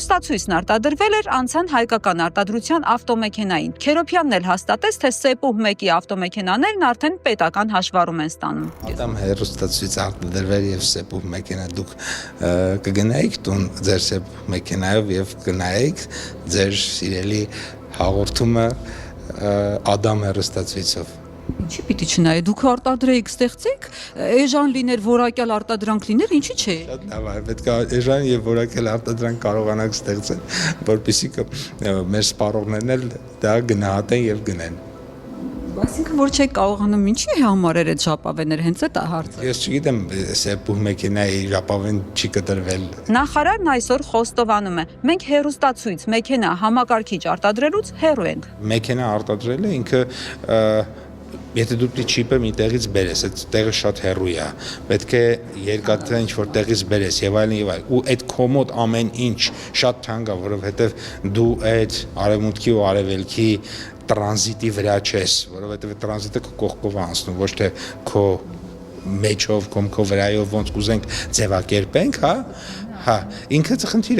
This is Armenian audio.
Հեռուստացույցն արտադրվել էր անցան հայկական արտադրության ավտոմեքենային։ Քերոփյանն էլ հաստատեց, թե Սեպուհ 1-ի ավտոմեքենաներն արդեն պետական հաշվառում են ստանում։ Ատամ հեռուստացույց արտադրվել եւ Սեպուհ մեքենա դուք կգնայիք տուն ձեր Սեպուհ մեքենայով եւ կնայիք ձեր սիրելի հաղորդումը Ադամ հեռուստացույցով։ Ինչի պիտի չնայի, դուք արտադրեիք, ստեղծեիք, էժան լիներ, որակյալ արտադրանք լիներ, ինչի՞ չէ։ Շատ լավ է, պետք է էժան եւ որակյալ արտադրանք կարողանաք ստեղծել, որպեսզի մեր սպառողներն էլ դա գնահատեն եւ գնեն։ Այսինքն որ չեք կարողանում ինչի համար էր այդ ժապավենները, հենց այդ է հարցը։ Ես չգիտեմ, Սեպուհ մեքենայի ժապավեն չի կտրվել։ Նախարարն այսօր խոստովանում է. մենք հեռուստացույց մեքենա համակարգիչ արտադրելուց հեռու ենք։ Մեքենա արտադրելը ինքը եթե դու պիտի չիպը մի տեղից բերես, այդ տեղը շատ հեռու է, պետք է երկաթը ինչ-որ տեղից բերես եւ այլն եւ այլն, ու այդ կոմոդ ամեն ինչ շատ թանկ է, որովհետեւ դու այդ արևմուտքի ու արևելքի տրանզիտի վրա չես, որովհետեւ տրանզիտը քո կողքով է անցնում, ոչ թե քո մեջով, քո վրայով ոնց կուզենք ձևակերպենք, հա, ինքը խնդիր է։